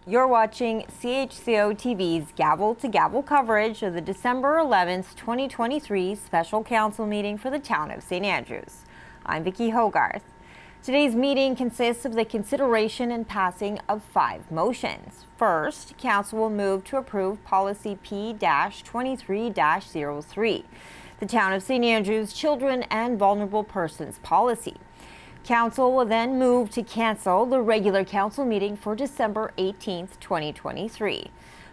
You're watching CHCO-TV's gavel-to-gavel coverage of the December 11th, 2023 Special Council meeting for the town of St. Andrews. I'm Vicki Hogarth. Today's meeting consists of the consideration and passing of 5 motions. First, Council will move to approve Policy P-23-03, the Town of St. Andrews Children and Vulnerable Persons Policy. Council will then move to cancel the regular council meeting for December 18th, 2023.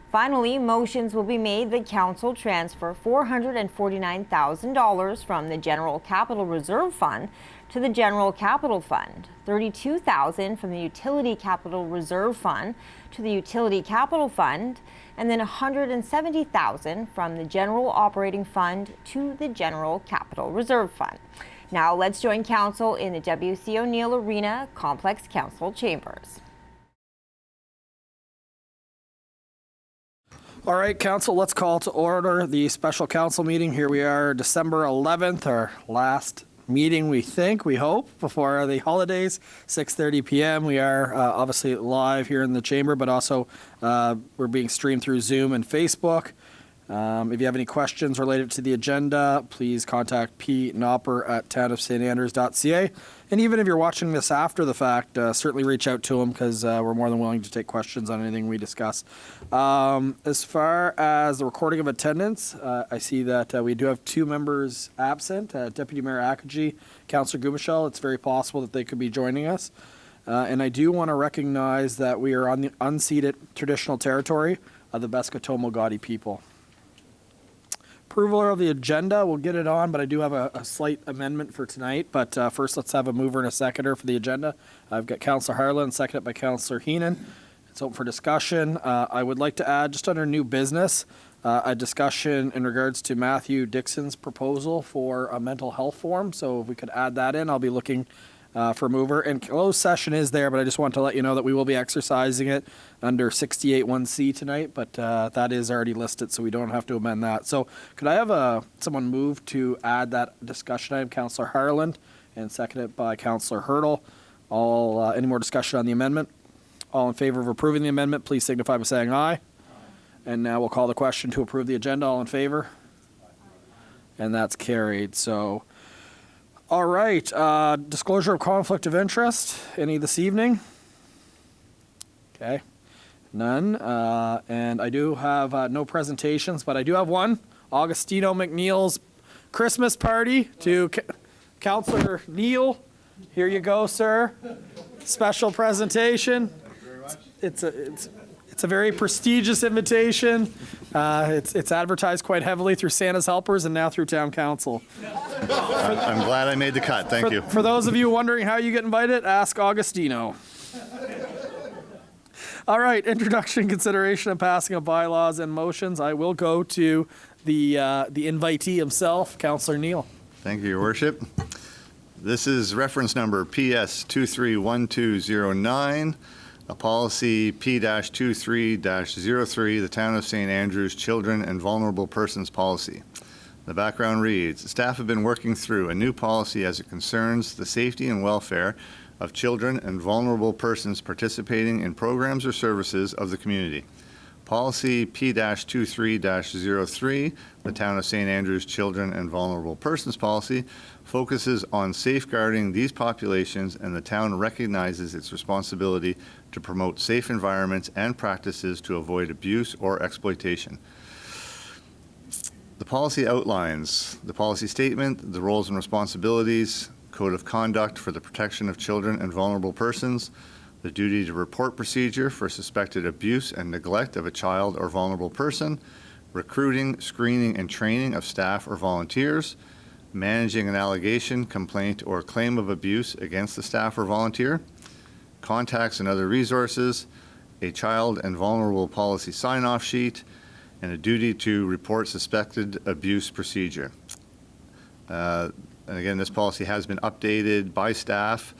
Finally, motions will be made that Council transfer $449,000 from the General Capital Reserve Fund to the General Capital Fund, $32,000 from the Utility Capital Reserve Fund to the Utility Capital Fund, and then $170,000 from the General Operating Fund to the General Capital Reserve Fund. Now let's join Council in the W.C. O'Neill Arena Complex Council Chambers. All right, Council, let's call to order the special council meeting. Here we are, December 11th, our last meeting, we hope, before the holidays, 6:30 p.m. We are obviously live here in the chamber, but also we're being streamed through Zoom and Facebook. If you have any questions related to the agenda, please contact Pete Nopper at townofstanders.ca. And even if you're watching this after the fact, certainly reach out to him because we're more than willing to take questions on anything we discuss. As far as the recording of attendance, I see that we do have 2 members absent, Deputy Mayor Akaji, Councillor Gumashel. It's very possible that they could be joining us. And I do want to recognize that we are on the unceded traditional territory of the Beskotomo Gadi people. Approval of the agenda, we'll get it on, but I do have a slight amendment for tonight. But first, let's have a mover and a seconder for the agenda. I've got Councillor Harlan, seconded by Councillor Heenan. It's open for discussion. I would like to add, just under new business, a discussion in regards to Matthew Dixon's proposal for a mental health forum. So if we could add that in, I'll be looking for a mover. And closed session is there, but I just want to let you know that we will be exercising it under 68(1)(c) tonight, but that is already listed, so we don't have to amend that. So could I have someone move to add that discussion item, Councillor Harland, and seconded by Councillor Hurdle. Any more discussion on the amendment? All in favor of approving the amendment, please signify by saying aye. Aye. And now we'll call the question to approve the agenda. All in favor? Aye. And that's carried. So, all right, disclosure of conflict of interest, any this evening? Okay, none. And I do have no presentations, but I do have one. Augustino McNeil's Christmas party to Councillor Neil. Here you go, sir. Special presentation. Thank you very much. It's a very prestigious invitation. It's advertised quite heavily through Santa's Helpers and now through Town Council. I'm glad I made the cut. Thank you. For those of you wondering how you get invited, ask Augustino. All right, introduction, consideration, and passing of bylaws and motions. I will go to the invitee himself, Councillor Neil. Thank you, Your Worship. This is reference number PS 231209. A policy P-23-03, the Town of St. Andrews Children and Vulnerable Persons Policy. The background reads, staff have been working through a new policy as it concerns the safety and welfare of children and vulnerable persons participating in programs or services of the community. Policy P-23-03, the Town of St. Andrews Children and Vulnerable Persons Policy, focuses on safeguarding these populations, and the town recognizes its responsibility to promote safe environments and practices to avoid abuse or exploitation. The policy outlines the policy statement, the roles and responsibilities, code of conduct for the protection of children and vulnerable persons, the duty to report procedure for suspected abuse and neglect of a child or vulnerable person, recruiting, screening, and training of staff or volunteers, managing an allegation, complaint, or claim of abuse against the staff or volunteer, contacts and other resources, a child and vulnerable policy sign-off sheet, and a duty to report suspected abuse procedure. And again, this policy has been updated by staff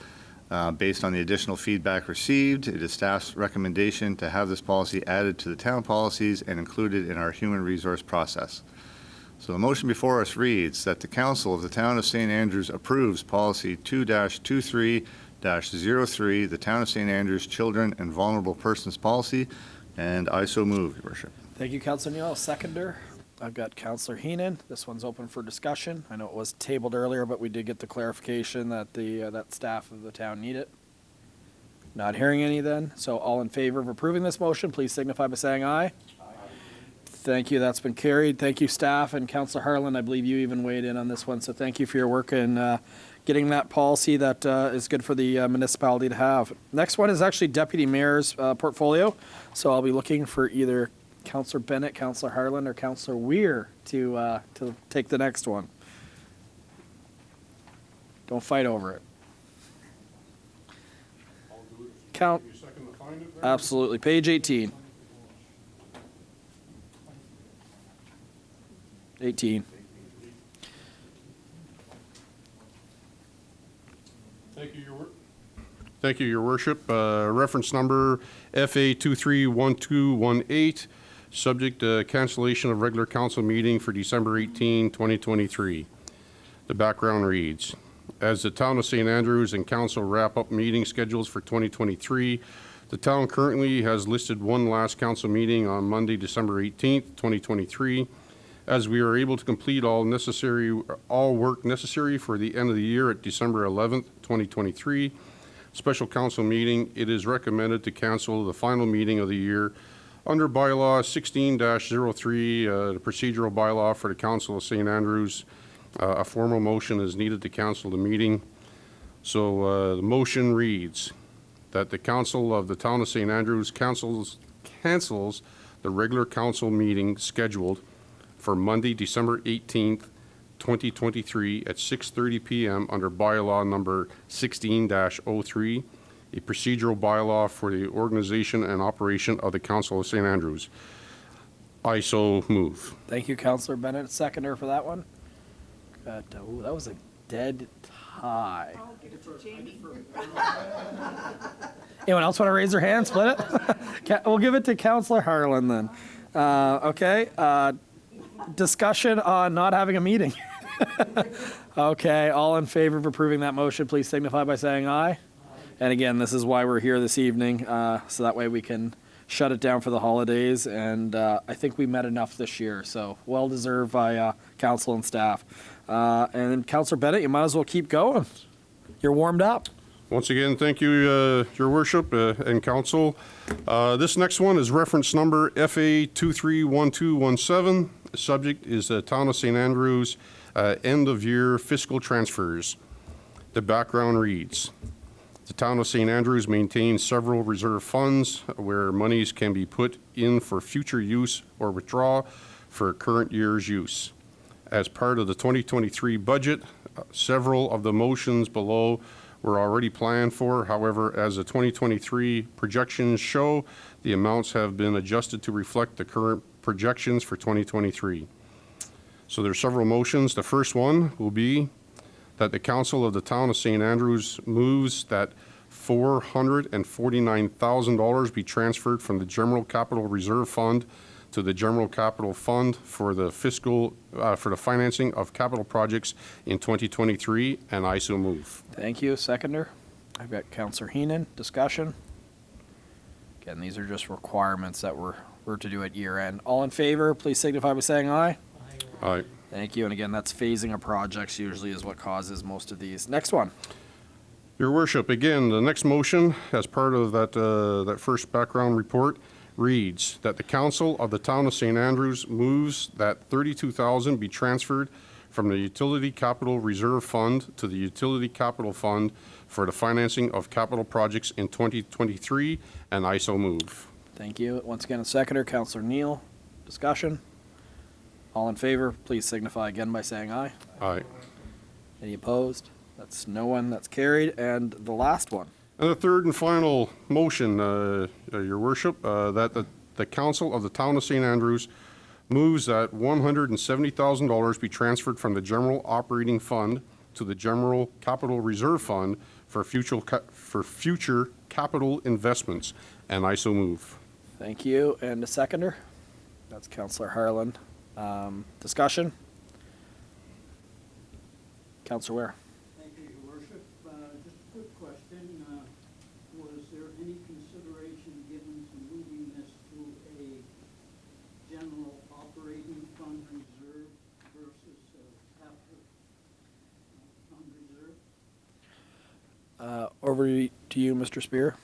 based on the additional feedback received. It is staff's recommendation to have this policy added to the town policies and included in our human resource process. So the motion before us reads that the Council of the Town of St. Andrews approves Policy 2-23 2023-03, the Town of St. Andrews Children and Vulnerable Persons Policy, and I so move, Your Worship. Thank you, Councilor Neal. Seconder, I've got Councilor Heenan. This one's open for discussion. I know it was tabled earlier, but we did get the clarification that that staff of the town need it. Not hearing any then, so all in favor of approving this motion, please signify by saying aye. Thank you, that's been carried. Thank you, staff, and Councilor Harlan, I believe you even weighed in on this one, so thank you for your work in getting that policy that is good for the municipality to have. Next one is actually Deputy Mayor's portfolio, so I'll be looking for either Councilor Bennett, Councilor Harlan, or Councilor Weir to take the next one. Don't fight over it. Count. Absolutely. Page 18. 18. Thank you, Your Worship. Reference number FA 231218, subject to cancellation of regular council meeting for December 18, 2023. The background reads, as the Town of St. Andrews and Council wrap up meeting schedules for 2023, the town currently has listed one last council meeting on Monday, December 18th, 2023. As we are able to complete all work necessary for the end of the year at December 11th, 2023, special council meeting, it is recommended to cancel the final meeting of the year under bylaw 16-03, the procedural bylaw for the Council of St. Andrews. A formal motion is needed to cancel the meeting. So the motion reads that the Council of the Town of St. Andrews cancels the regular council meeting scheduled for Monday, December 18th, 2023 at 6:30 p.m. under bylaw number 16-03, a procedural bylaw for the organization and operation of the Council of St. Andrews. I so move. Thank you, Councilor Bennett. Seconder for that one. That was a dead tie. Anyone else want to raise their hand? Split it? We'll give it to Councilor Harlan then. Okay. Discussion on not having a meeting. Okay. All in favor of approving that motion, please signify by saying aye. And again, this is why we're here this evening, so that way we can shut it down for the holidays. And I think we met enough this year, so well deserved by council and staff. And then Councilor Bennett, you might as well keep going. You're warmed up. Once again, thank you, Your Worship and Council. This next one is reference number FA 231217. The subject is the Town of St. Andrews end of year fiscal transfers. The background reads, the Town of St. Andrews maintains several reserve funds where monies can be put in for future use or withdraw for current year's use. As part of the 2023 budget, several of the motions below were already planned for. However, as the 2023 projections show, the amounts have been adjusted to reflect the current projections for 2023. So there's several motions. The first one will be that the Council of the Town of St. Andrews moves that $449,000 be transferred from the General Capital Reserve Fund to the General Capital Fund for the financing of capital projects in 2023, and I so move. Thank you. Seconder. I've got Councilor Heenan. Discussion. Again, these are just requirements that we're to do at year end. All in favor, please signify by saying aye. Aye. Thank you. And again, that's phasing of projects usually is what causes most of these. Next one. Your Worship, again, the next motion as part of that first background report reads that the Council of the Town of St. Andrews moves that $32,000 be transferred from the Utility Capital Reserve Fund to the Utility Capital Fund for the financing of capital projects in 2023, and I so move. Thank you. Once again, a seconder, Councilor Neal. Discussion. All in favor, please signify again by saying aye. Aye. Any opposed? That's no one. That's carried. And the last one. And the third and final motion, Your Worship, that the Council of the Town of St. Andrews moves that $170,000 be transferred from the General Operating Fund to the General Capital Reserve Fund for future capital investments, and I so move. Thank you. And a seconder? That's Councilor Harlan. Discussion? Councilor Ware. Thank you, Your Worship. Just a quick question. question, was there any consideration given to moving this to a general operating fund reserve versus a capital fund reserve? Over to you, Mr. Spear.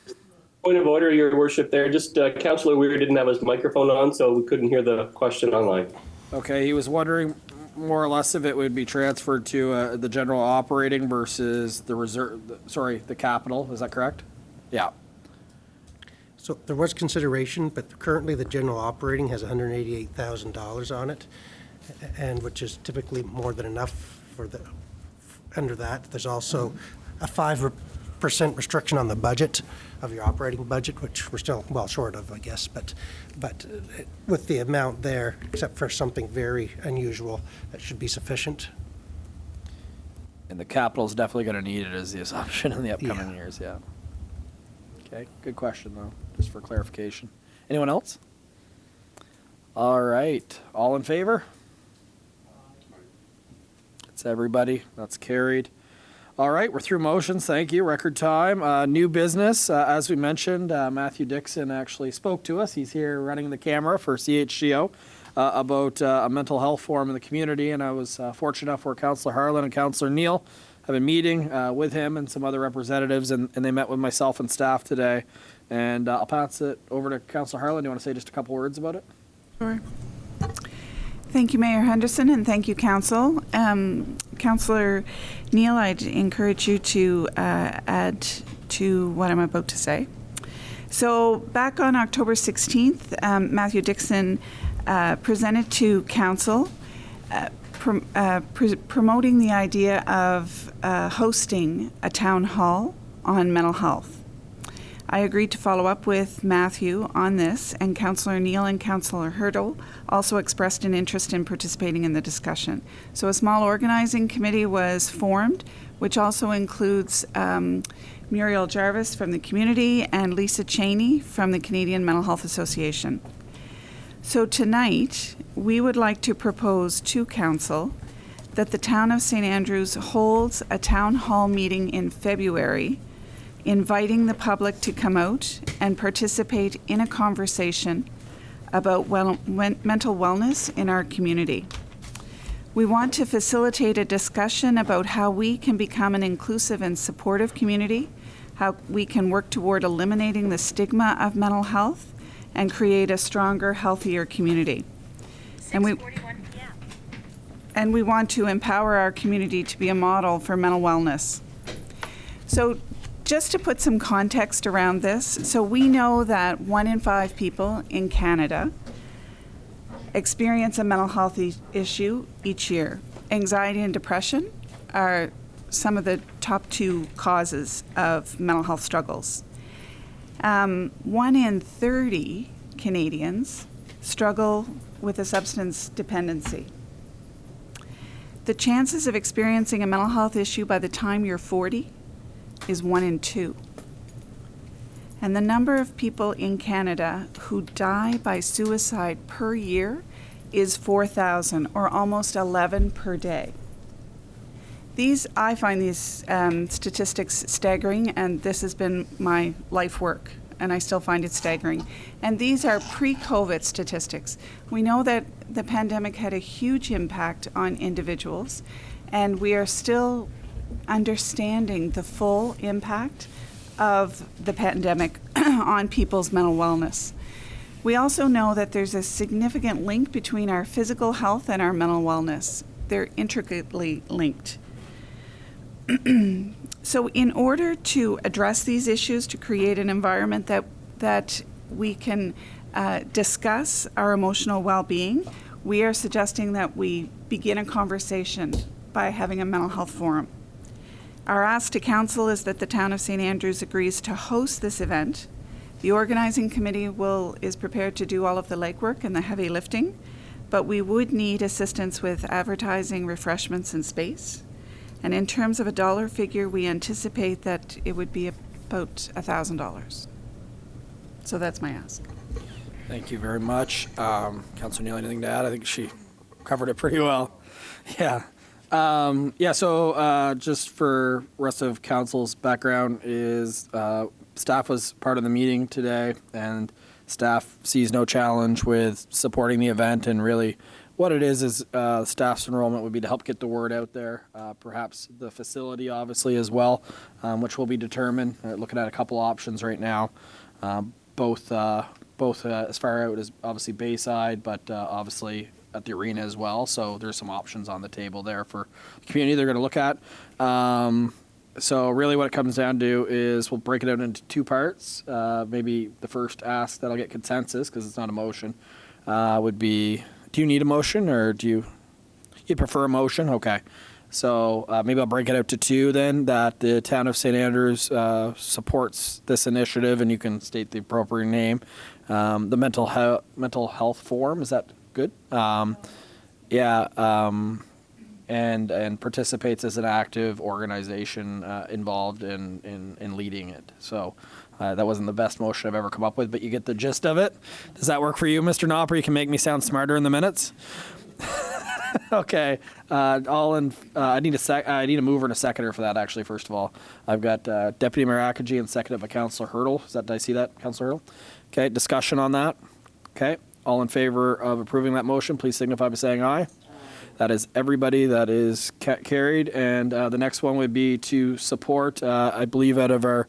Point of order, Your Worship. There, just Councillor Weir didn't have his microphone on, so we couldn't hear the question online. Okay, he was wondering more or less if it would be transferred to the general operating versus the reserve, the capital, is that correct? Yeah. So there was consideration, but currently the general operating has $188,000 on it, and which is typically more than enough for the, under that. There's also a 5% restriction on the budget of your operating budget, which we're still well short of, I guess, but with the amount there, except for something very unusual, that should be sufficient. And the capital's definitely gonna need it as the assumption in the upcoming Yeah. years, yeah. Okay, good question though, just for clarification. Anyone else? All right, all in favor? That's everybody, that's carried. All right, we're through motions, thank you, record time. New business, as we mentioned, Matthew Dixon actually spoke to us. He's here running the camera for CHCO about a mental health forum in the community, and I was fortunate enough where Councillor Harlan and Councillor Neal have been meeting with him and some other representatives, and they met with myself and staff today. And I'll pass it over to Councillor Harlan. Do you want to say just a couple words about it? Sure. Thank you, Mayor Henderson, and thank you, Council. Councillor Neal, I'd encourage you to add to what I'm about to say. So back on October 16th, Matthew Dixon presented to Council promoting the idea of hosting a town hall on mental health. I agreed to follow up with Matthew on this, and Councillor Neal and Councillor Hurdle also expressed an interest in participating in the discussion. So a small organizing committee was formed, which also includes Muriel Jarvis from the community and Lisa Cheney from the Canadian Mental Health Association. So tonight, we would like to propose to Council that the town of St. Andrews holds a town hall meeting in February, inviting the public to come out and participate in a conversation about mental wellness in our community. We want to facilitate a discussion about how we can become an inclusive and supportive community, how we can work toward eliminating the stigma of mental health, and create a stronger, healthier community. And we want to empower our community to be a model for mental wellness. So just to put some context around this, so we know that 1 in 5 people in Canada experience a mental health issue each year. Anxiety and depression are some of the top 2 causes of mental health struggles. 1 in 30 Canadians struggle with a substance dependency. The chances of experiencing a mental health issue by the time you're 40 is 1 in 2. And the number of people in Canada who die by suicide per year is 4,000, or almost 11 per day. I find these statistics staggering, and this has been my life work, and I still find it staggering. And these are pre-COVID statistics. We know that the pandemic had a huge impact on individuals, and we are still understanding the full impact of the pandemic on people's mental wellness. We also know that there's a significant link between our physical health and our mental wellness. They're intricately linked. So in order to address these issues, to create an environment that we can discuss our emotional well-being, we are suggesting that we begin a conversation by having a mental health forum. Our ask to Council is that the town of St. Andrews agrees to host this event. The organizing committee is prepared to do all of the legwork and the heavy lifting, but we would need assistance with advertising, refreshments, and space. And in terms of a dollar figure, we anticipate that it would be about $1,000. So that's my ask. Thank you very much. Councillor Neal, anything to add? I think she covered it pretty well. Yeah. Yeah, so just for rest of council's background is staff was part of the meeting today, and staff sees no challenge with supporting the event, and really what it is staff's enrollment would be to help get the word out there, perhaps the facility obviously as well, which will be determined. Looking at a couple options right now, both as far out as obviously Bayside, but obviously at the arena as well. So there's some options on the table there for the community they're going to look at. So really what it comes down to is we'll break it out into two parts. Maybe the first ask that'll get consensus, because it's not a motion, would be, do you need a motion, or you prefer a motion? Okay. So maybe I'll break it out to two then, that the town of St. Andrews supports this initiative, and you can state the appropriate name. The mental health forum, is that good? And participates as an active organization involved in leading it. So that wasn't the best motion I've ever come up with, but you get the gist of it. Does that work for you, Mr. Knopper? You can make me sound smarter in the minutes. Okay. I need a mover and a seconder for that, actually, first of all. I've got Deputy Mayor Akaji and seconded by Councillor Hurdle. Did I see that, Councillor Hurdle? Okay, discussion on that. Okay, all in favor of approving that motion, please signify by saying aye. That is everybody. That is carried. And the next one would be to support, I believe, out of our,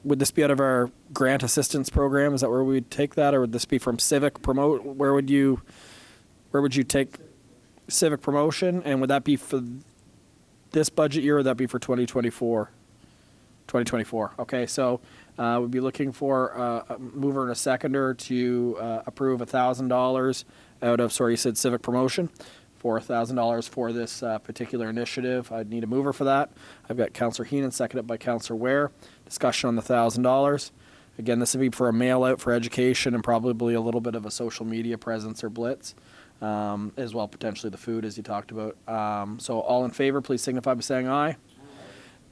would this be out of our grant assistance program? Is that where we'd take that? Or would this be from Civic Promote? Where would you take Civic Promotion? And would that be for this budget year, or would that be for 2024? 2024. Okay, so we'd be looking for a mover and a seconder to approve $1,000 out of, sorry, you said Civic Promotion, for $1,000 for this particular initiative. I'd need a mover for that. I've got Councillor Heenan, seconded by Councillor Ware. Discussion on the $1,000. Again, this would be for a mail out for education and probably a little bit of a social media presence or blitz, as well potentially the food, as you talked about. So all in favor, please signify by saying aye.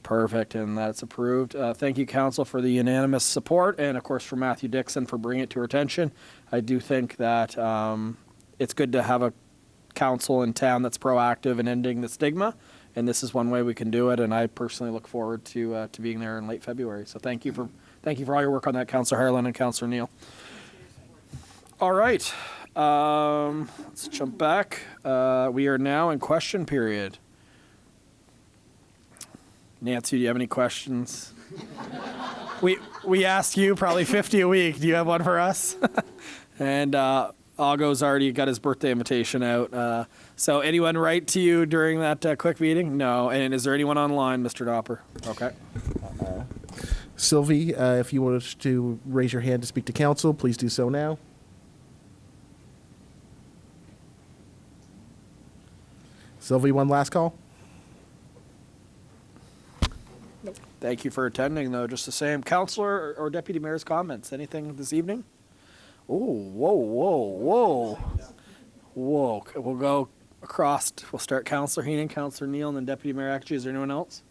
Perfect, and that's approved. Thank you, Council, for the unanimous support, and of course for Matthew Dixon for bringing it to our attention. I do think that it's good to have a council in town that's proactive in ending the stigma, and this is one way we can do it. And I personally look forward to being there in late February. So thank you for all your work on that, Councillor Harlan and Councillor Neal. All right, let's jump back. We are now in question period. Nancy, do you have any questions? we ask you probably 50 a week. Do you have one for us? And Ago's already got his birthday invitation out. So anyone write to you during that quick meeting? No. And is there anyone online, Mr. Dopper? Okay. Sylvie, if you wanted to raise your hand to speak to council, please do so now. Sylvie, one last call. Thank you for attending, though, just the same. Councillor or Deputy Mayor's comments? Anything this evening? Oh, whoa. We'll go across. We'll start Councillor Heenan, Councillor Neal, and then Deputy Mayor Akaji. Is there anyone else?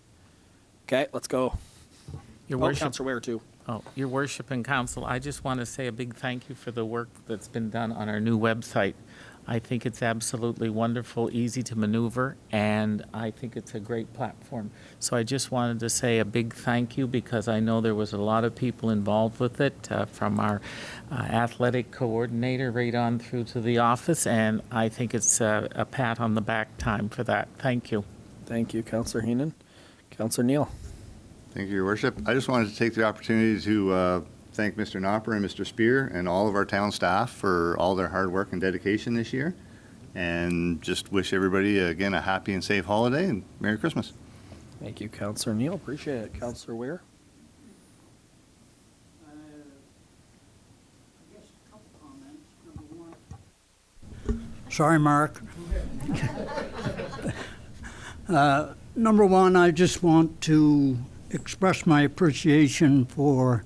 Okay, let's go. Your Worship. Councillor Ware, too. Oh, Your Worship and Council, I just want to say a big thank you for the work that's been done on our new website. I think it's absolutely wonderful, easy to maneuver, and I think it's a great platform. So I just wanted to say a big thank you, because I know there was a lot of people involved with it, from our athletic coordinator right on through to the office, and I think it's a pat on the back time for that. Thank you. Thank you, Councillor Heenan. Councillor Neal. Thank you, Your Worship. I just wanted to take the opportunity to thank Mr. Knopper and Mr. Spear and all of our town staff for all their hard work and dedication this year, and just wish everybody, again, a happy and safe holiday and Merry Christmas. Thank you, Councillor Neal. Appreciate it. Councillor Ware. I guess a couple comments. Number one. Sorry, Mark. Number one, I just want to express my appreciation for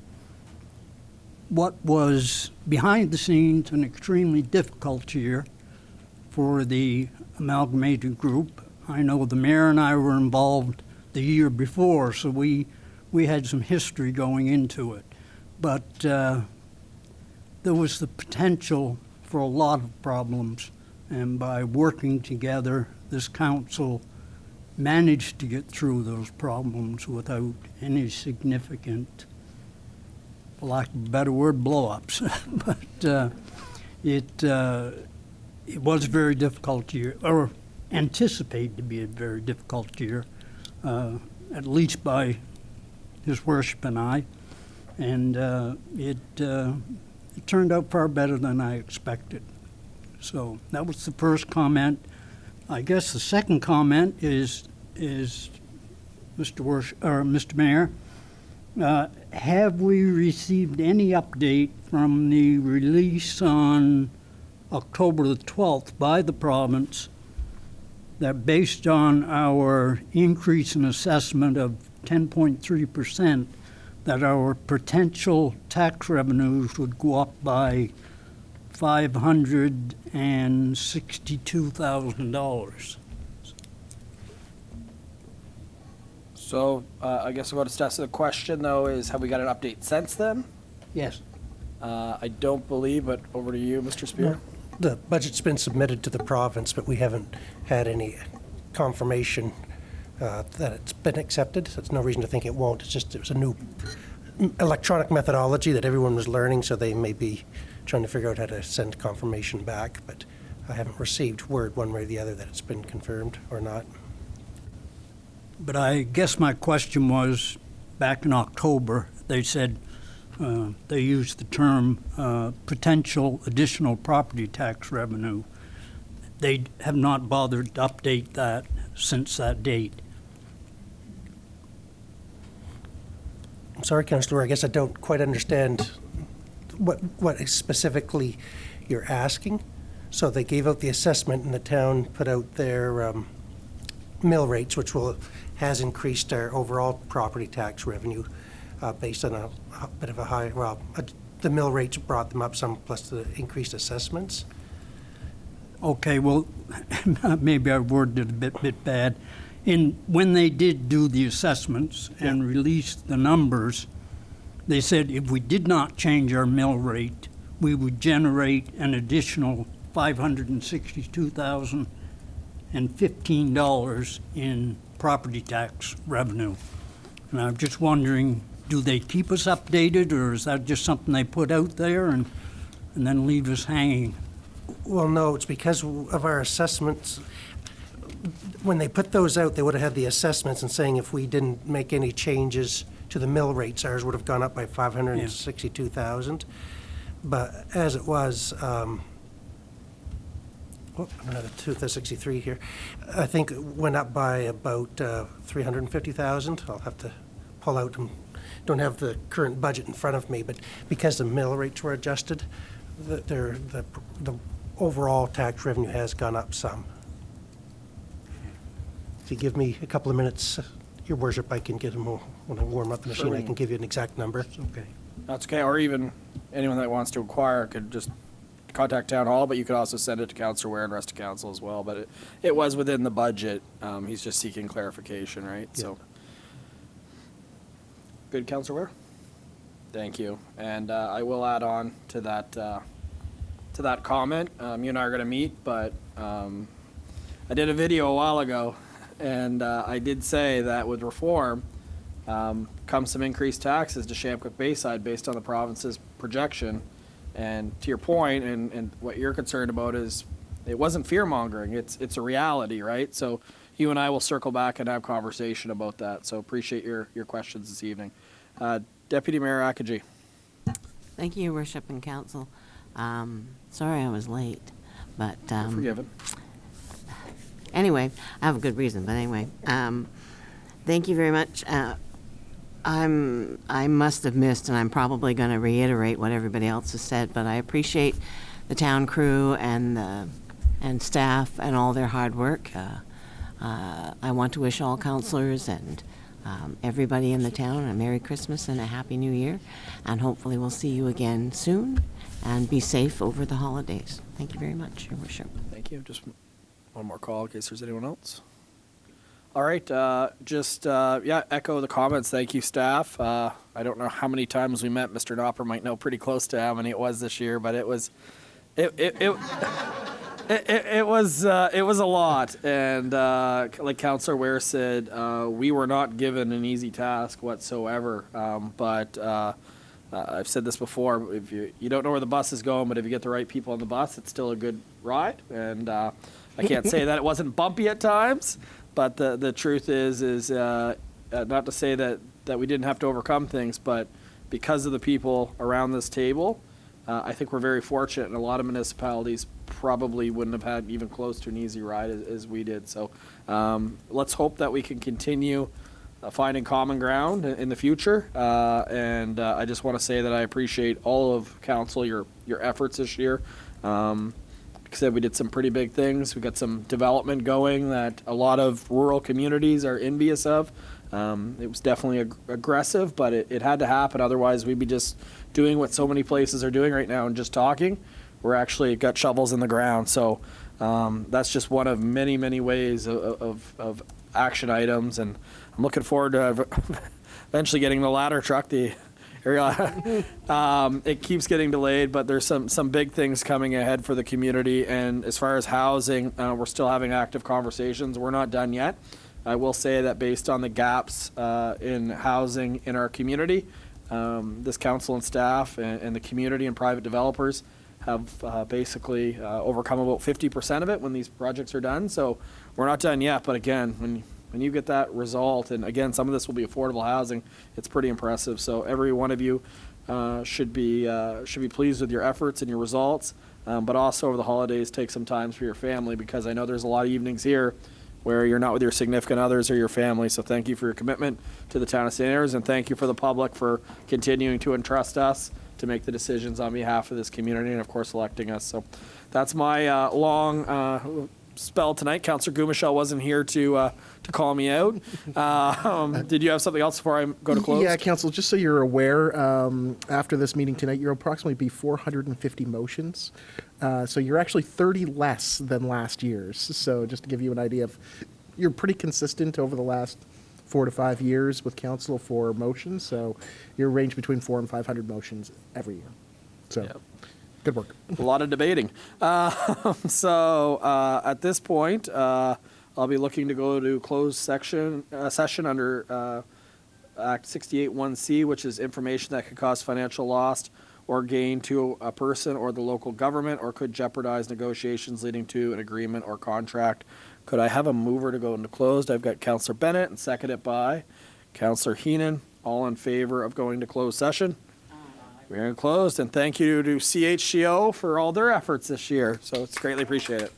what was behind the scenes an extremely difficult year for the amalgamated group. I know the mayor and I were involved the year before, so we had some history going into it. But there was the potential for a lot of problems And by working together, this council managed to get through those problems without any significant, for lack of a better word, blow-ups. But it was a very difficult year, or anticipated to be a very difficult year, at least by His Worship and I. And it turned out far better than I expected. So that was the first comment. I guess the second comment is Mr. Mayor, have we received any update from the release on October the 12th by the province that based on our increase in assessment of 10.3%, that our potential tax revenues would go up by $562,000? So I guess what to the question, though, is have we got an update since then? Yes. I don't believe, but over to you, Mr. Spear. The budget's been submitted to the province, but we haven't had any confirmation that it's been accepted. So there's no reason to think it won't. It's just it was a new electronic methodology that everyone was learning, so they may be trying to figure out how to send confirmation back. But I haven't received word one way or the other that it's been confirmed or not. But I guess my question was, back in October, they said they used the term potential additional property tax revenue. They have not bothered to update that since that date. I'm sorry, Councillor, I guess I don't quite understand what specifically you're asking. So they gave out the assessment and the town put out their mill rates, which has increased our overall property tax revenue based on a bit of a high, the mill rates brought them up some, plus the increased assessments. Okay, well, maybe I worded it a bit bad. When they did do the assessments and released the numbers, they said if we did not change our mill rate, we would generate an additional $562,015 in property tax revenue. And I'm just wondering, do they keep us updated, or is that just something they put out there and then leave us hanging? Well, no, it's because of our assessments. When they put those out, they would have had the assessments and saying if we didn't make any changes to the mill rates, ours would have gone up by $562,000. But as it was, I'm another 263 here. I think it went up by about 350,000. I'll have to pull out and don't have the current budget in front of me, but because the mill rates were adjusted, the overall tax revenue has gone up some. If you give me a couple of minutes, Your Worship, I can get them when I warm up the machine. I can give you an exact number. Okay. That's okay, or even anyone that wants to inquire could just contact Town Hall, but you could also send it to Councillor Ware and rest of Council as well. But it was within the budget. He's just seeking clarification, right? Yeah. So, good, Councillor Ware. Thank you, and I will add on to that comment. You and I are going to meet, but I did a video a while ago, and I did say that with reform comes some increased taxes to Shamcook Bayside based on the province's projection. And to your point, and what you're concerned about is it wasn't fear-mongering. It's a reality, right? So you and I will circle back and have conversation about that. So appreciate your questions this evening. Deputy Mayor Akaji. Thank you, Your Worship and Council. Sorry I was late, but You're forgiven. Anyway, I have a good reason, but anyway, thank you very much. I must have missed, and I'm probably going to reiterate what everybody else has said, but I appreciate the town crew and staff and all their hard work. I want to wish all councillors and everybody in the town a Merry Christmas and a Happy New Year, and hopefully we'll see you again soon, and be safe over the holidays. Thank you very much, Your Worship. Thank you. Just one more call in case there's anyone else. All right, echo the comments. Thank you, staff. I don't know how many times we met. Mr. Knopper might know pretty close to how many it was this year, but it It was a lot, and like Councillor Ware said, we were not given an easy task whatsoever. But I've said this before: if you don't know where the bus is going, but if you get the right people on the bus, it's still a good ride. And I can't say that it wasn't bumpy at times, but the truth is not to say that we didn't have to overcome things, but because of the people around this table, I think we're very fortunate, and a lot of municipalities probably wouldn't have had even close to an easy ride as we did. So let's hope that we can continue finding common ground in the future. And I just want to say that I appreciate all of council, your efforts this year. Like I said, we did some pretty big things. We got some development going that a lot of rural communities are envious of. It was definitely aggressive, but it had to happen. Otherwise, we'd be just doing what so many places are doing right now and just talking. We're actually got shovels in the ground. So that's just one of many, many ways of action items. And I'm looking forward to eventually getting the ladder truck. It keeps getting delayed, but there's some big things coming ahead for the community. And as far as housing, we're still having active conversations. We're not done yet. I will say that based on the gaps in housing in our community, this council and staff and the community and private developers have basically overcome about 50% of it when these projects are done. So we're not done yet, but again, when you get that result, and again, some of this will be affordable housing, it's pretty impressive. So every one of you should be pleased with your efforts and your results, but also over the holidays, take some time for your family, because I know there's a lot of evenings here where you're not with your significant others or your family. So thank you for your commitment to the town of St. Andrews, and thank you for the public for continuing to entrust us to make the decisions on behalf of this community, and of course electing us. So that's my long spell tonight. Councillor Gumichel wasn't here to call me out. Did you have something else before I go to close? Yeah, Council, just so you're aware, after this meeting tonight, you'll approximately be 450 motions. So you're actually 30 less than last year's. So just to give you an idea of, you're pretty consistent over the last 4 to 5 years with council for motions. So you're ranged between 400 and 500 motions every year. So Yep. good work. A lot of debating. So at this point, I'll be looking to go to closed session under Act 68(1)C, which is information that could cause financial loss or gain to a person or the local government, or could jeopardize negotiations leading to an agreement or contract. Could I have a mover to go into closed? I've got Councillor Bennett and seconded by Councillor Heenan. All in favor of going to closed session? We're in closed, and thank you to CHCO for all their efforts this year. So it's greatly appreciated.